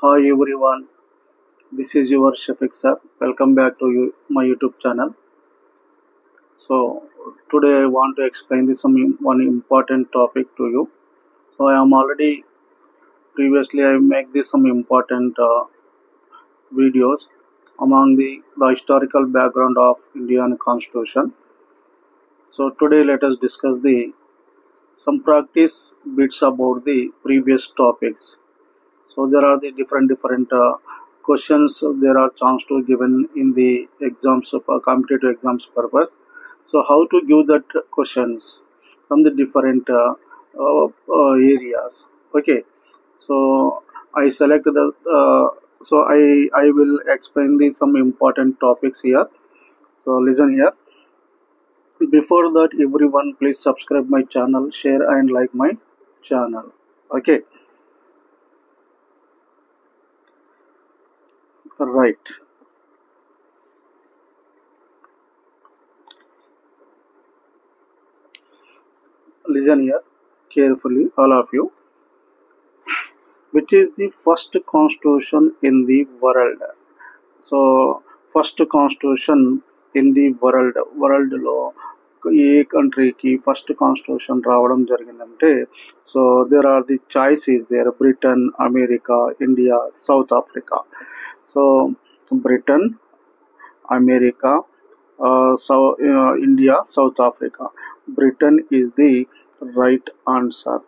Hi everyone, this is your Shafiq sir. Welcome back to my YouTube channel. So today I want to explain one important topic to you. So I am already previously I make this some important videos among the historical background of Indian Constitution. So today let us discuss the some practice bits about the previous topics. So there are the different questions there are chance to given in the exams competitive exams purpose. So how to give that questions from the different areas. Okay. So I select the I will explain the some important topics here. So listen here. Before that, everyone please subscribe my channel, share and like my channel. Okay. Right. Listen here carefully, all of you. Which is the first constitution in the world? So, first constitution in the world లో ఏ కంట్రీకి first constitution రావడం జరిగిందంటే so there are the choices there Britain, America, India, South Africa. So Britain, America, India, South Africa. Britain is the right answer.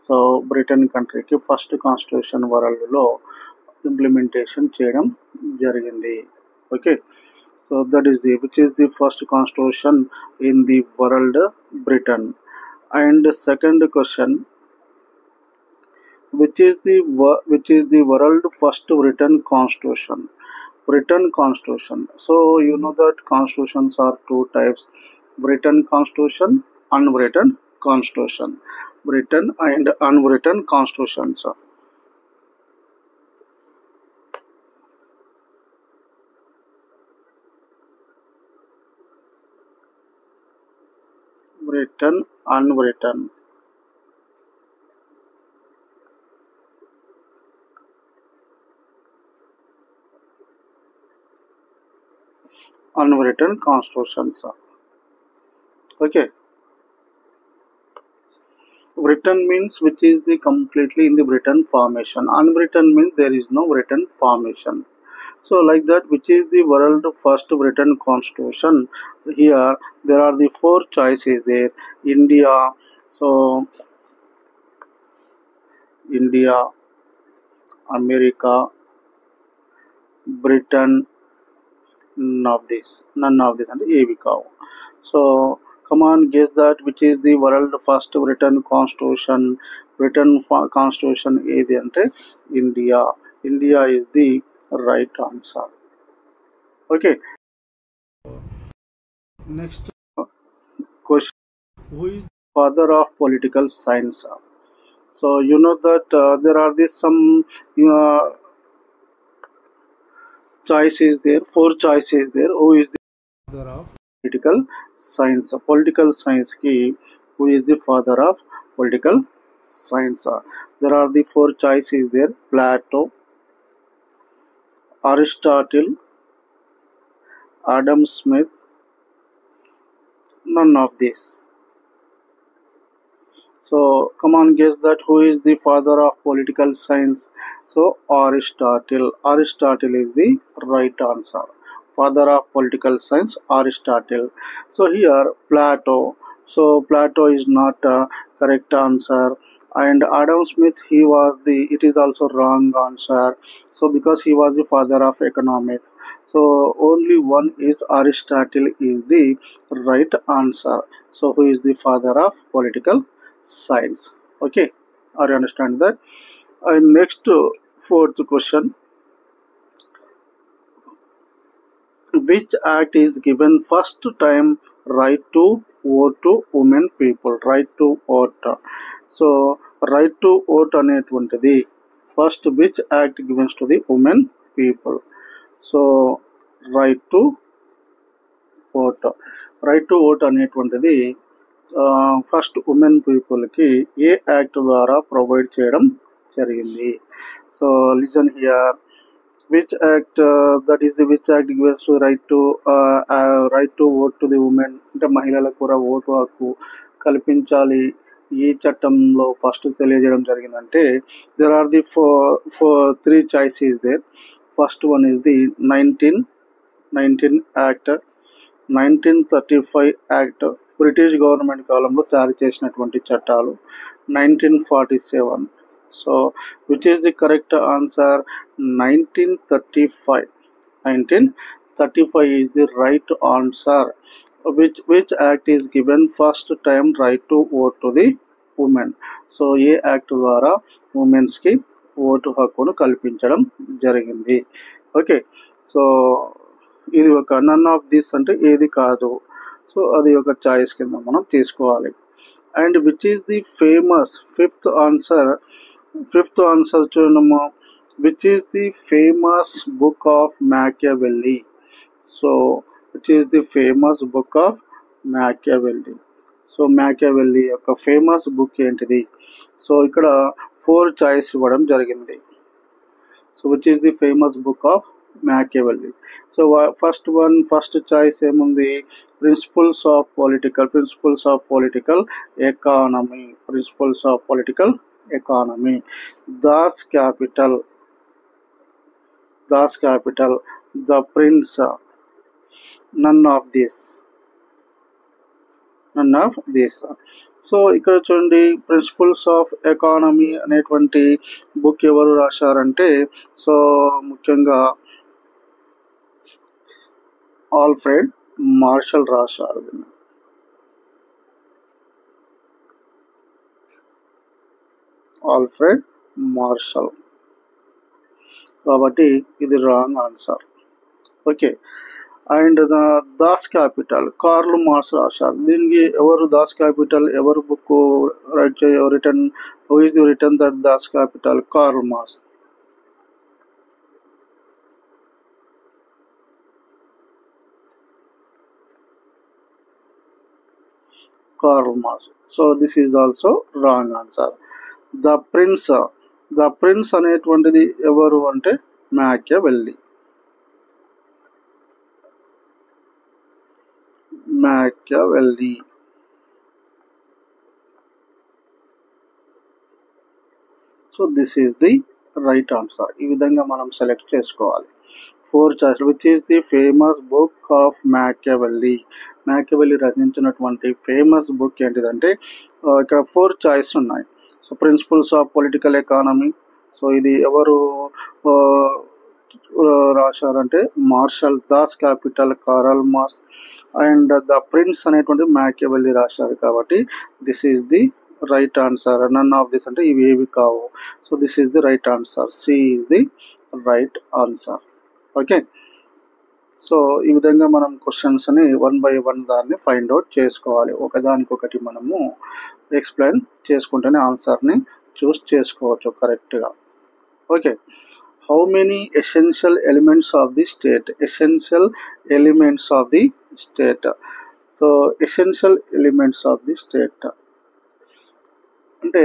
So Britain కంట్రీకి first constitution వరల్డ్లో implementation చేయడం జరిగింది. Okay. So that is the which is the first constitution in the world, Britain. And second question, which is the world first written constitution? Written constitution. So you know that constitutions are two types: written constitution, unwritten constitution. Written and unwritten constitutions. Written, unwritten. Unwritten constitutions. Okay. Written means which is the completely in the written formation. Unwritten means there is no written formation. So like that, which is the world first written constitution? Here there are the four choices there. India, so India, America, Britain. None of this and AV cow. So come on, guess that which is the world first written constitution. Constitution ఏది అంటే India. India is the right answer. Okay. Next question, who is the father of political science? So you know that there are some choices there, four choices there. Who is the father of political science? Political science ki who is the father of political science? There are the four choices there: Plato, Aristotle, Adam Smith. None of this. So come on, guess that who is the father of political science? So Aristotle. Aristotle is the right answer. Father of political science, Aristotle. So here Plato. So Plato is not a correct answer. And Adam Smith, it is also wrong answer. So because he was the father of economics. So only one is Aristotle is the right answer. So who is the father of political science? Okay, are you understand that? And next fourth question, which act is given first time right to vote to women people? Right to vote. So right to vote అనేటువంటిది first which act given to the women people? So right to vote. Right to vote అనేటువంటిది first women పీపుల్కి ఏ act ద్వారా provide చేయడం జరిగింది. So listen here, which act that is the which act gives to right to vote to the women, అంటే మహిళలకు కూడా vote హక్కు కల్పించాలి ఈ చట్టంలో ఫస్ట్ తెలియజేయడం జరిగిందంటే there are the four three choices there. First one is the 1919 Act, 1935 Act, British government కాలంలో జారీ చేసినటువంటి చట్టాలు, 1947. So which is the correct answer? 1935. 1935 is the right answer. Which act is given first time right to vote to the women? So A act ద్వారా women's కి vote హక్కును కల్పించడం జరిగింది? Okay, so ఇది ఒక నన్ ఆఫ్ దిస్ అంటే ఏది కాదు, సో అది ఒక చాయిస్ కింద మనం తీసుకోవాలి. And which is the famous fifth answer చూడము, which is the famous book of Machiavelli? So which is the famous book of Machiavelli? So Machiavelli యొక్క ఫేమస్ బుక్ ఏంటిది? సో ఇక్కడ 4 చాయిస్ ఇవ్వడం జరిగింది. So which is the famous book of Machiavelli? So first choice ఏముంది? Principles of political economy, Das Kapital, the Prince, none of this. So ఇక్కడ చూడండి, principles of economy అనేటువంటి book ఎవరు రాశారంటే సో ముఖ్యంగా ఆల్ఫ్రెడ్ మార్షల్ రాశారు. ఆల్ఫ్రెడ్ మార్షల్, కాబట్టి ఇది wrong answer. Okay, and Das Kapital Karl Marx రాశారు. దీనికి ఎవరు దాస్ క్యాపిటల్ ఎవరు book written? Who is the written that Das Kapital? Karl marks. So this is also wrong answer. The Prince అనేటువంటిది ఎవరు అంటే Machiavelli. So this is the right answer. ఈ విధంగా మనం సెలెక్ట్ చేసుకోవాలి. 4 choice. Which is the famous book of Machiavelli? Machiavelli రచించినటువంటి famous book ఏంటిదంటే ఇక్కడ 4 చాయిస్ ఉన్నాయి. So principles of political economy, so ఇది ఎవరు రాశారంటే Marshall. Das Kapital Karl Marx. And the Prince అనేటువంటి మ్యాకియావెల్లీ రాశారు, కాబట్టి this is the right answer. None of this అంటే ఇవి ఏవి కావు. So this is the right answer. C is the right answer. Okay, so ఈ విధంగా మనం క్వశ్చన్స్ని 1 by 1 దాన్ని ఫైండ్ అవుట్ చేసుకోవాలి. ఒకదానికొకటి మనము ఎక్స్ప్లెయిన్ చేసుకుంటేనే ఆన్సర్ని చూస్ చేసుకోవచ్చు కరెక్ట్గా. Okay, how many essential elements of the state? So essential elements of the state అంటే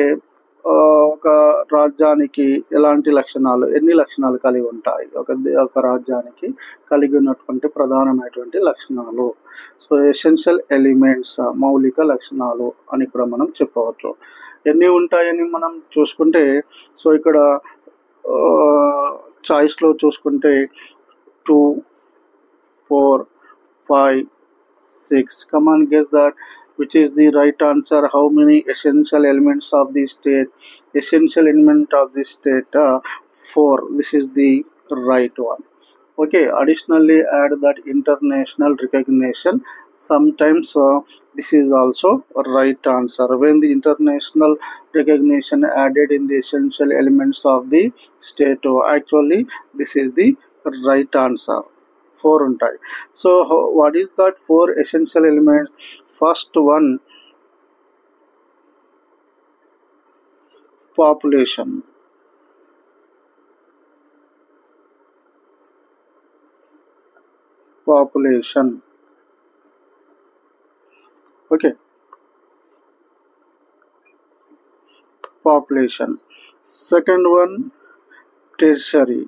ఒక రాజ్యానికి ఎలాంటి లక్షణాలు, ఎన్ని లక్షణాలు కలిగి ఉంటాయి? ఒక రాజ్యానికి కలిగి ఉన్నటువంటి ప్రధానమైనటువంటి లక్షణాలు. సో ఎసెన్షియల్ ఎలిమెంట్స్, మౌలిక లక్షణాలు అని కూడా మనం చెప్పవచ్చు. ఎన్ని ఉంటాయని మనం చూసుకుంటే సో ఇక్కడ చాయిస్లో చూసుకుంటే 2, 4, 5, 6. Come on, guess that. Which is the right answer? How many essential elements of the state? Essential element of the state 4. This is the right one. Okay, additionally add that international recognition. Sometimes this is also a right answer. When the international recognition added in the essential elements of the state, actually this is the right answer. 4 ఉంటాయి. So what is that 4 essential elements? First one, population. Okay, population. Second one, tertiary.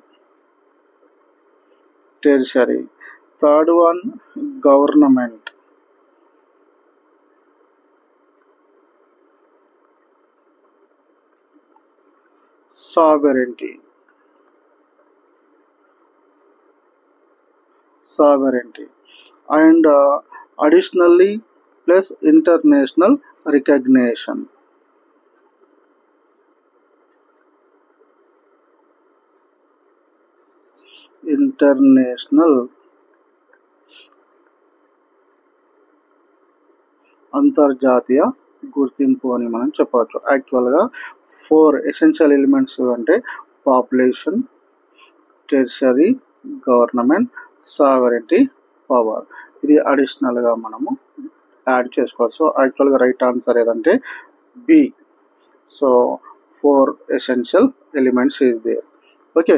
Third one, government. Sovereignty. And additionally plus international recognition. International అంతర్జాతీయ గుర్తింపు అని మనం చెప్పవచ్చు. యాక్చువల్గా 4 essential elements అంటే population, territory, government, sovereignty, power. ఇది అడిషనల్గా మనము యాడ్ చేసుకోవచ్చు. సో యాక్చువల్గా రైట్ ఆన్సర్ ఏదంటే B. So 4 essential elements is there. Okay,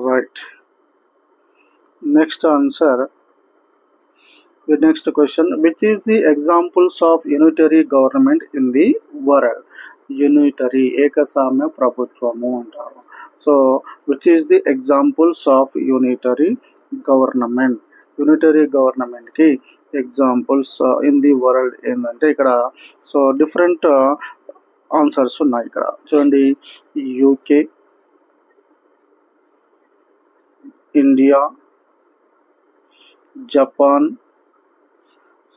right. Next answer. The next question, which is the examples of unitary government in the world? Unitary, ఏకస్వామ్య ప్రభుత్వము అంటారు. So which is the examples of unitary government? Unitary government కి examples in the world ఏంటంటే ఇక్కడ so different answers ఉన్నాయి. ఇక్కడ చూడండి, UK, India, Japan,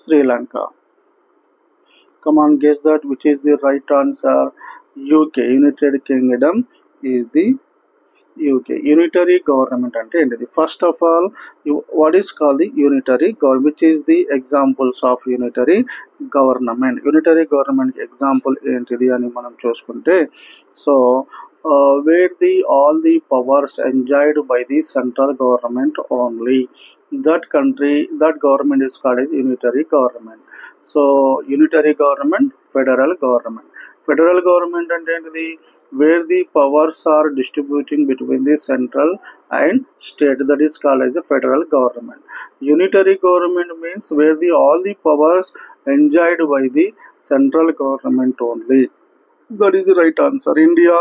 Sri Lanka. Come on, guess that which is the right answer. UK, United Kingdom is the UK. Unitary government ante enti. First of all, what is called the unitary government? Which is the examples of unitary government? Unitary government example enti ani manam chuskunte. So where all the powers enjoyed by the central government only. That government is called as unitary government. So unitary government, federal government. Federal government and where the powers are distributing between the central and state, that is called as a federal government. Unitary government means where all the powers enjoyed by the central government only. That is the right answer. India,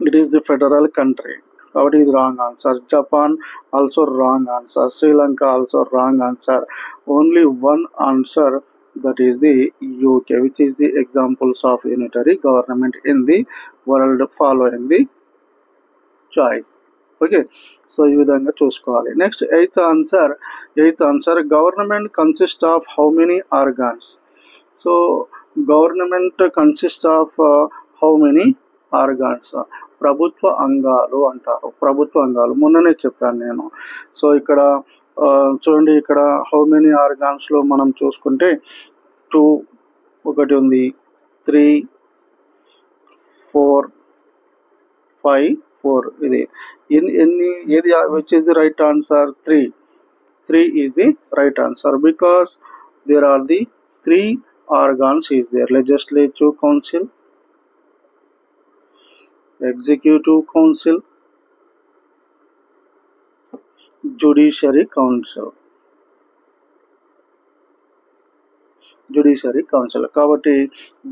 it is the federal country. What is wrong answer? Japan, also wrong answer. Sri Lanka, also wrong answer. Only one answer, that is the UK, which is the examples of unitary government in the world following the choice. Okay, so ఈ విధంగా చూసుకోవాలి. Next eighth answer, government consist of how many organs? So government consist of how many organs? ప్రభుత్వ అంగాలు అంటారు. ప్రభుత్వ అంగాలు మొన్ననే చెప్పాను నేను. సో ఇక్కడ చూడండి, ఇక్కడ హౌ మెనీ ఆర్గాన్స్ లో మనం చూసుకుంటే 2 ఒకటి ఉంది, 3, 4, 5, 4 ఇది ఎన్ని ఏది which is the right answer? 3 is the right answer because there are the 3 organs is there: legislative council, executive council, judiciary council. కాబట్టి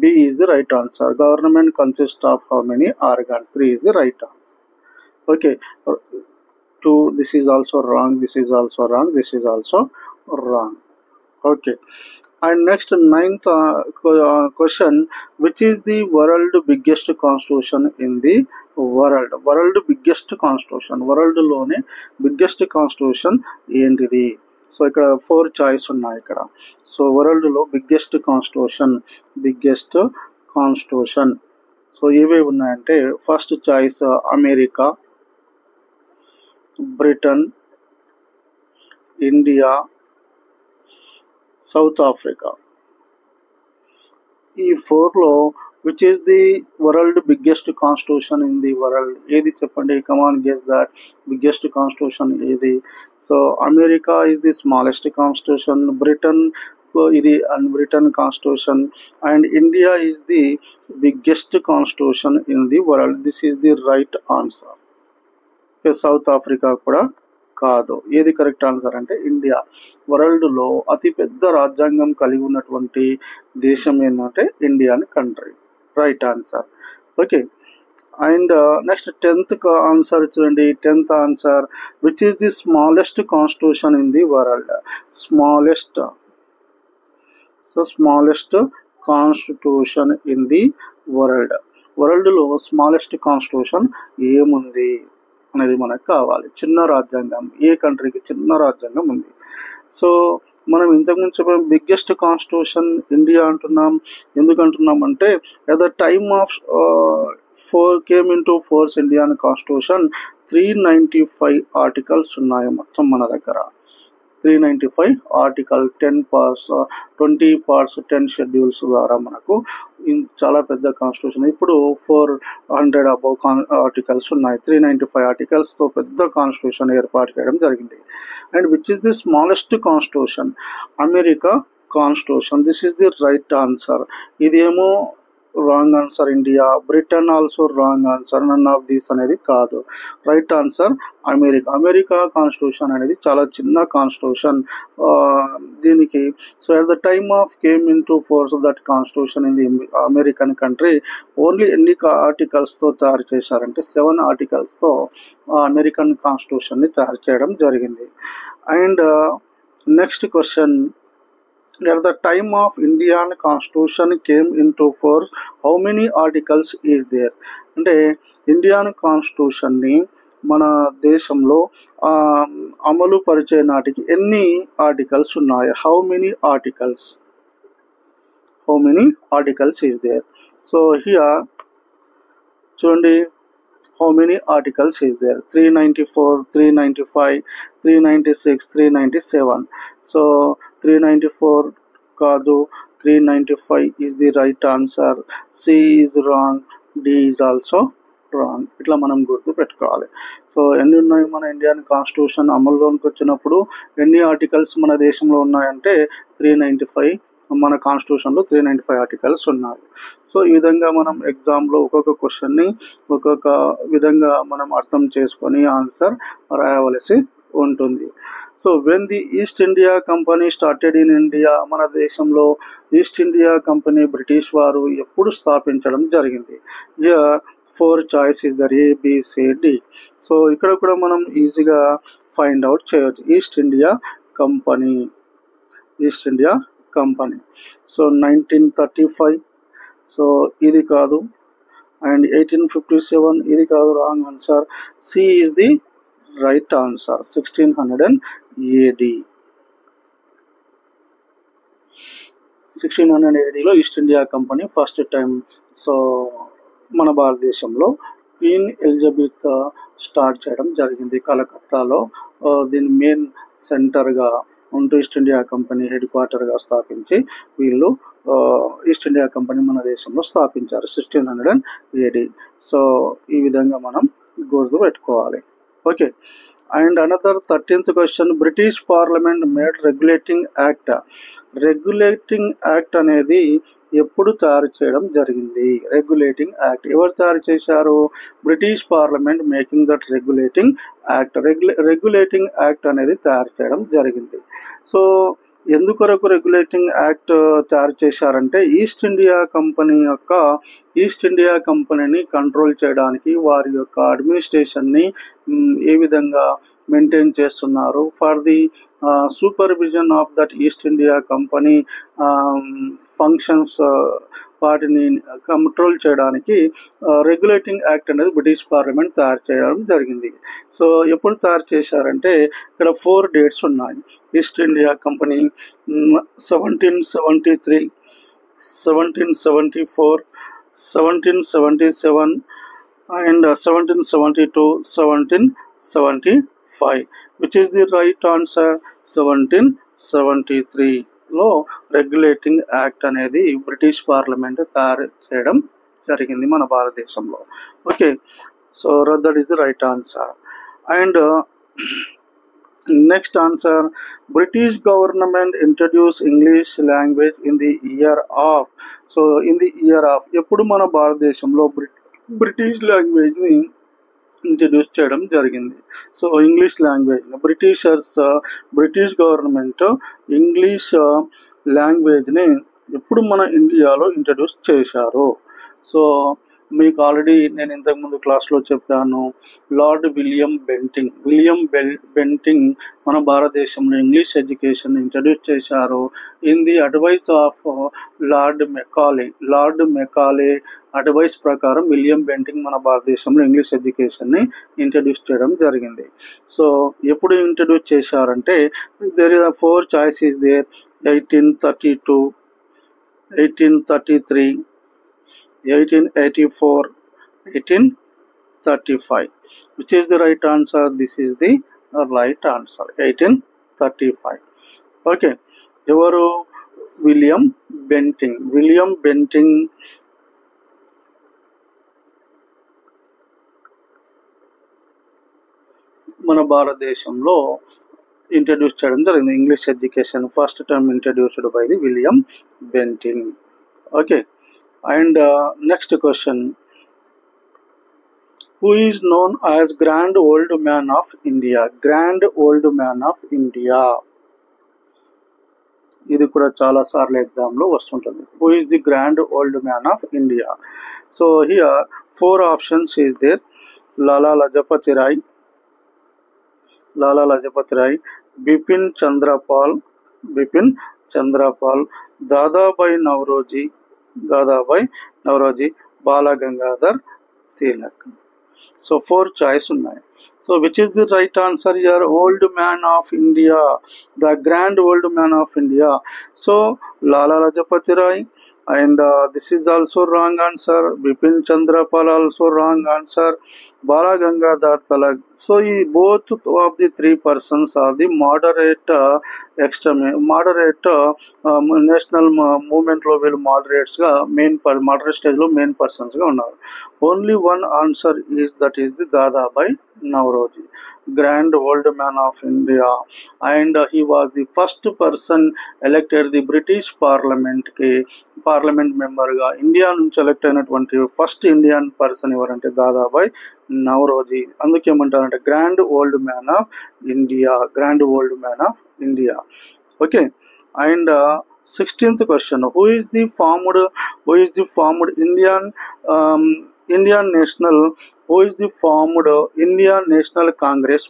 B is the right answer. Government consists of how many organs? 3 is the right answer. Okay, 2, this is also wrong, this is also wrong, this is also wrong. Okay, and next 9th question, which is the world biggest constitution in the world biggest constitution? World లోనే biggest constitution ఏంటిది? So ఇక్కడ 4 choice ఉన్నాయి ఇక్కడ. So world లో biggest constitution so ఏవేవి ఉన్నాయంటే, first choice America, Britain, India, South Africa. ఈ 4లో which is the world biggest constitution in the world? ఏది చెప్పండి? come on, guess that biggest constitution ఏది? So America is the smallest constitution, Britain ఇది unwritten constitution, and India is the biggest constitution in the world. This is the right answer. South Africa కూడా కాదు. ఏది correct answer అంటే India. వరల్డ్లో అతిపెద్ద రాజ్యాంగం కలిగి ఉన్నటువంటి దేశం ఏంటంటే ఇండియా అని country. Right answer. Okay. And next 10th answer చూడండి. 10th answer, which is the smallest constitution in the world. Smallest constitution in the world. వరల్డ్లో స్మాలెస్ట్ కాన్స్టిట్యూషన్ ఏముంది అనేది మనకు కావాలి. చిన్న రాజ్యాంగం, ఏ కంట్రీకి చిన్న రాజ్యాంగం ఉంది. సో మనం ఇంతకుముందు చెప్పిన బిగ్గెస్ట్ కాన్స్టిట్యూషన్ ఇండియా అంటున్నాం. ఎందుకు అంటున్నాం అంటే at the time of came in to force Indian constitution 395 articles ఉన్నాయి మొత్తం మన దగ్గర. 395 ఆర్టికల్, 10 parts, 20 parts, 10 షెడ్యూల్స్ ద్వారా మనకు చాలా పెద్ద కాన్స్టిట్యూషన్. ఇప్పుడు 400 అబౌవ్ ఆర్టికల్స్ ఉన్నాయి. 395 ఆర్టికల్స్తో పెద్ద కాన్స్టిట్యూషన్ ఏర్పాటు చేయడం జరిగింది. And which is the smallest constitution? America constitution. This is the right answer. ఇదేమో wrong answer. India, Britain also wrong answer. None of these అనేది కాదు. రైట్ ఆన్సర్ అమెరికా కాన్స్టిట్యూషన్ అనేది చాలా చిన్న కాన్స్టిట్యూషన్. దీనికి so at the time of came in to force that constitution in the American country only ఎన్ని ఆర్టికల్స్తో తయారు చేశారంటే 7 ఆర్టికల్స్తో American కాన్స్టిట్యూషన్ని తయారు చేయడం జరిగింది. And next question, at the time of Indian constitution came into force, how many articles is there? అంటే Indian కాన్స్టిట్యూషన్ని మన దేశంలో అమలు పరిచే నాటికి ఎన్ని ఆర్టికల్స్ ఉన్నాయి? How many articles is there? So here చూడండి, how many articles is there? 394, 395, 396, 397. So 394 కాదు, 395 is the right answer. C is wrong, D is also wrong. ఇట్లా మనం గుర్తు పెట్టుకోవాలి. సో ఎన్ని ఉన్నాయి మన ఇండియన్ కాన్స్టిట్యూషన్ అమల్లోకి వచ్చినప్పుడు ఎన్ని ఆర్టికల్స్ మన దేశంలో ఉన్నాయంటే 395. మన కాన్స్టిట్యూషన్లో 395 ఆర్టికల్స్ ఉన్నాయి. సో ఈ విధంగా మనం ఎగ్జామ్లో ఒక్కొక్క క్వశ్చన్ని ఒక్కొక్క విధంగా మనం అర్థం చేసుకొని ఆన్సర్ రాయవలసి ఉంటుంది. So when the east India company started in India, మన దేశంలో ఈస్ట్ ఇండియా కంపెనీ బ్రిటిష్ వారు ఎప్పుడు స్థాపించడం జరిగింది? 4 choice is there, ABCD. So ఇక్కడ కూడా మనం ఈజీగా ఫైండ్ అవుట్ చేయవచ్చు. East India Company. So 1935, so ఇది కాదు. అండ్ 1857, ఇది కాదు, wrong answer. C is the right answer. 1600 AD. 1600 ADలో East India Company first time so మన భారతదేశంలో క్వీన్ ఎలిజబెత్ స్టార్ట్ చేయడం జరిగింది కలకత్తాలో. దీని మెయిన్ సెంటర్గా ఉంటూ ఈస్ట్ ఇండియా కంపెనీ హెడ్ క్వార్టర్గా స్థాపించి వీళ్ళు ఈస్ట్ ఇండియా కంపెనీ మన దేశంలో స్థాపించారు 1600 AD. సో ఈ విధంగా మనం గుర్తు పెట్టుకోవాలి. Okay. And another 13th question, British parliament made regulating act అనేది ఎప్పుడు తయారు చేయడం జరిగింది? రెగ్యులేటింగ్ యాక్ట్ ఎవరు తయారు చేశారు? British parliament making that regulating act అనేది తయారు చేయడం జరిగింది. సో ఎందుకొరకు రెగ్యులేటింగ్ యాక్ట్ తయారు చేశారంటే ఈస్ట్ ఇండియా కంపెనీని కంట్రోల్ చేయడానికి, వారి యొక్క అడ్మినిస్ట్రేషన్ని ఏ విధంగా మెయింటైన్ చేస్తున్నారు, for the supervision of that east India company functions, వాటిని కంట్రోల్ చేయడానికి రెగ్యులేటింగ్ యాక్ట్ అనేది బ్రిటిష్ పార్లమెంట్ తయారు చేయడం జరిగింది. సో ఎప్పుడు తయారు చేశారంటే ఇక్కడ 4 డేట్స్ ఉన్నాయి. East India company 1773, 1774, 1777 and 1772, 1775. Which is the right answer? 1773లో రెగ్యులేటింగ్ యాక్ట్ అనేది బ్రిటిష్ పార్లమెంట్ తయారు చేయడం జరిగింది మన భారతదేశంలో. Okay. So that is the right answer. And next answer, British government introduce English language in the year of. So ఎప్పుడు మన భారతదేశంలో బ్రిటిష్ లాంగ్వేజ్ని ఇంట్రడ్యూస్ చేయడం జరిగింది. So English language British government English లాంగ్వేజ్ని ఎప్పుడు మన ఇండియాలో ఇంట్రడ్యూస్ చేశారు. సో మీకు ఆల్రెడీ నేను ఇంతకుముందు క్లాస్లో చెప్పాను, లార్డ్ విలియం బెంటింగ్ మన భారతదేశంలో ఇంగ్లీష్ ఎడ్యుకేషన్ ఇంట్రడ్యూస్ చేశారు. In the advice of lord Macaulay advice ప్రకారం విలియం బెంటింగ్ మన భారతదేశంలో ఇంగ్లీష్ ఎడ్యుకేషన్ని ఇంట్రడ్యూస్ చేయడం జరిగింది. సో ఎప్పుడు ఇంట్రడ్యూస్ చేశారంటే there is 4 choices there: 1832, 1833, 1884, 1835. Which is the right answer? This is the right answer, 1835. Okay, evaru William Bentinck మన భారతదేశంలో introduce చేయడం జరిగింది. English education first time introduced by the William Bentinck. Okay, and next question: who is known as grand old man of India? ఇది కూడా చాలా సార్లు ఎగ్జామ్లో వస్తుంటుంది. Who is the grand old man of India? So here 4 options is there: Lala Lajpat Rai, Bipin Chandra Pal, Dadabhai Naoroji, Bal Gangadhar Tilak. So 4 choice ఉన్నాయి. So which is the right answer here? Old man of India, the grand old man of India. So Lala Lajpat Rai, and this is also wrong answer. Bipin Chandrapal also wrong answer. Bala Gangadhar Tilak. So both of the 3 persons are the moderate national movement lo will moderates ga moderate stage lo main persons ga unnaru. Only one answer is the Dadabhai Naoroji, grand old man of India, and he was the first person elected the British parliament మెంబర్గా India నుంచి elect అయినటువంటి first Indian person ఎవరంటే దాదాబాయ్ నవరోజీ. అందుకేమంటారంటే grand old man of India. Okay, and 16th question: who is the formed Indian National Congress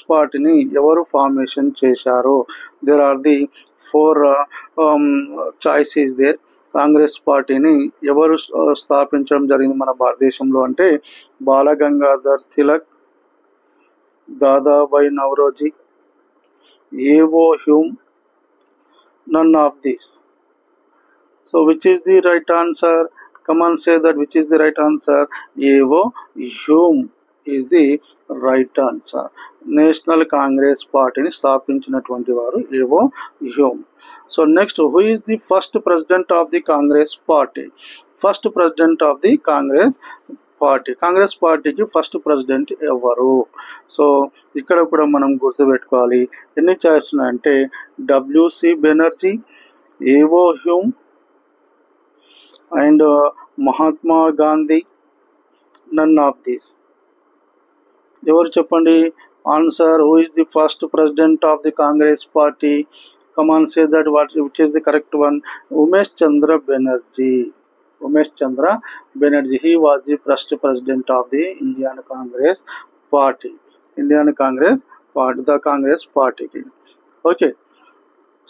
పార్టీని ఎవరు formation చేశారు? There are the 4 choices there. Congress పార్టీని ఎవరు స్థాపించడం జరిగింది మన భారతదేశంలో అంటే బాలగంగాధర్ తిలక్, దాదాబాయి నవరోజీ, ఏవో Hume, none of these. So which is the right answer? Come on, say that which is the right answer. ఏవో Hume is the right answer. National Congress పార్టీని స్థాపించినటువంటి వారు ఏవో Hume. So next: who is the first president of the Congress పార్టీకి first president ఎవరు? So ఇక్కడ కూడా మనం గుర్తుపెట్టుకోవాలి. ఎన్ని చాయిస్ ఉన్నాయంటే WC Banerjee, A O Hume, and Mahatma Gandhi, none of these. ఎవరు చెప్పండి answer? Who is the first president of the Congress party? Come on, say that which is the correct one. Umesh Chandra Banerjee. He was the first president of the Indian Congress Party. The Congress పార్టీకి okay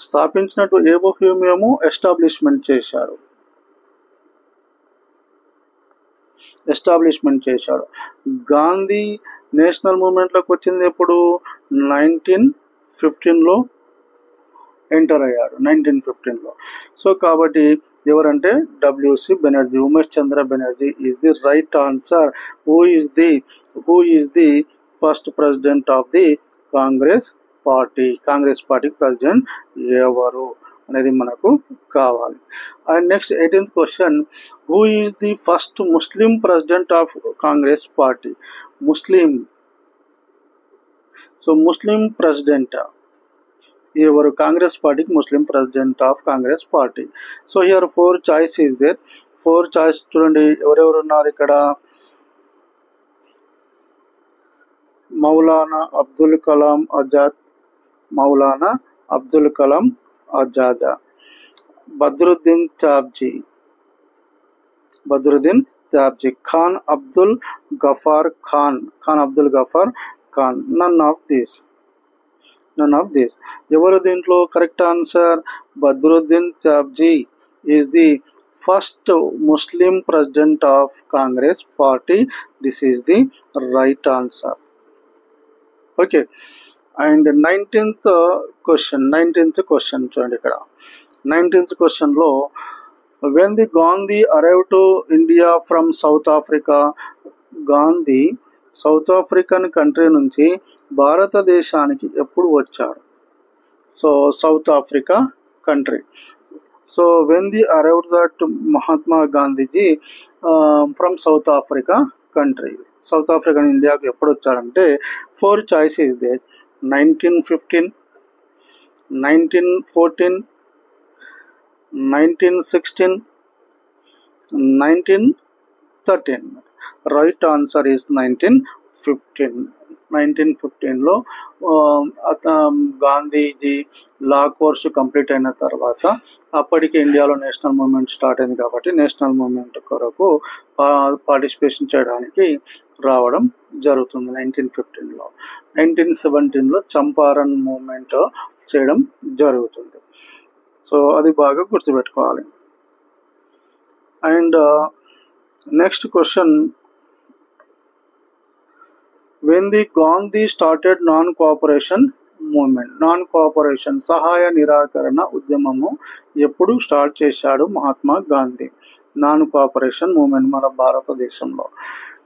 స్థాపించినట్టు ఏవో Hume ఏమో establishment చేశాడు. Gandhi national మూవ్మెంట్లోకి వచ్చింది ఎప్పుడు? 1915లో enter అయ్యాడు, 1915లో. So కాబట్టి ఎవరంటే WC Banerjee, Umesh Chandra Banerjee is the right answer. Who is the first president of the Congress పార్టీకి ప్రెసిడెంట్ ఎవరు అనేది మనకు కావాలి. And next 18th question: who is the first Muslim president of Congress party? Muslim president ఎవరు కాంగ్రెస్ పార్టీకి Muslim president of Congress party. So here 4 choice is there. 4 choice చూడండి ఎవరెవరు ఉన్నారు ఇక్కడ. Maulana Abdul Kalam Azad, Maulana Abdul Kalam Azad, Badruddin Tyabji, Badruddin Tyabji, Khan Abdul Ghaffar Khan, Khan Abdul Ghaffar Khan. None of this. ఎవరు దీంట్లో correct answer? Badruddin Tyabji is the first Muslim president of Congress party. This is the right answer. Okay. And 19th question చూడండి ఇక్కడ. 19th క్వశ్చన్లో when the Gandhi arrived to India from South Africa, Gandhi south African country నుంచి భారతదేశానికి ఎప్పుడు వచ్చాడు? So South Africa country. So when the arrived that Mahatma Gandhiji from South Africa country, South African ఇండియాకు ఎప్పుడు వచ్చారంటే 4 choices they. 1915, 1914, 1916, 1913. Right answer is 1915. 1915లో Gandhiji law course complete అయిన తర్వాత అప్పటికి ఇండియాలో నేషనల్ మూవ్మెంట్ స్టార్ట్ అయింది కాబట్టి నేషనల్ మూవ్మెంట్ కొరకు పార్టిసిపేషన్ చేయడానికి రావడం జరుగుతుంది 1915లో. 1917లో చంపారన్ మూవ్మెంట్ చేయడం జరుగుతుంది. సో అది బాగా గుర్తుపెట్టుకోవాలి. And next question, when the Gandhi started non-cooperation movement, non-cooperation సహాయ నిరాకరణ ఉద్యమము ఎప్పుడు స్టార్ట్ చేశాడు Mahatma Gandhi? Non cooperation movement మన భారతదేశంలో.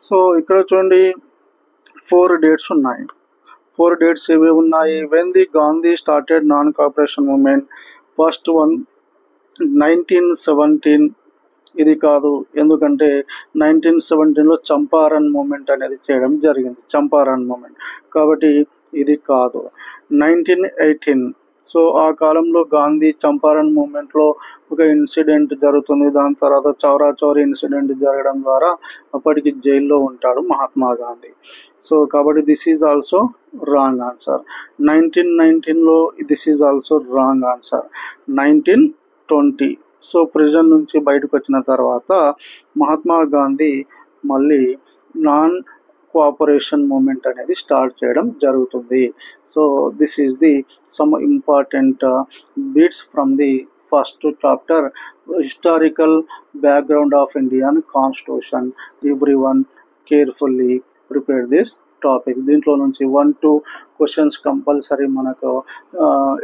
సో ఇక్కడ చూడండి 4 డేట్స్ ఉన్నాయి. 4 డేట్స్ ఏవి ఉన్నాయి? when the Gandhi started non-cooperation movement, first one 1917. ఇది కాదు, ఎందుకంటే 1917లో చంపారన్ మూమెంట్ అనేది చేయడం జరిగింది, చంపారన్ మూమెంట్, కాబట్టి ఇది కాదు. 1918. సో ఆ కాలంలో గాంధీ చంపారన్ మూమెంట్లో ఒక ఇన్సిడెంట్ జరుగుతుంది. దాని తర్వాత చౌరా చౌరీ ఇన్సిడెంట్ జరగడం ద్వారా అప్పటికి జైల్లో ఉంటాడు మహాత్మా గాంధీ. సో కాబట్టి this is also wrong answer. 1919లో this is also wrong answer. 1920. So prison నుంచి బయటకు వచ్చిన తర్వాత మహాత్మా గాంధీ మళ్ళీ నాన్ కోఆపరేషన్ మూమెంట్ అనేది స్టార్ట్ చేయడం జరుగుతుంది. So this is the some important bits from the first chapter, historical background of Indian constitution. Everyone carefully prepare this topic. దీంట్లో నుంచి 1-2 క్వశ్చన్స్ కంపల్సరీ మనకు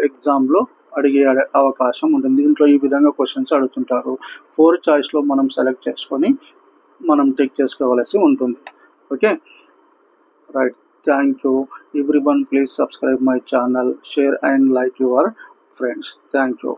ఎగ్జామ్లో అడిగే అవకాశం ఉంటుంది. దీంట్లో ఈ విధంగా క్వశ్చన్స్ అడుగుతుంటారు. 4 చాయిస్లో మనం సెలెక్ట్ చేసుకొని మనం టిక్ చేసుకోవాల్సి ఉంటుంది. Okay, right. Thank you everyone. Please subscribe my channel, share and like your friends. Thank you.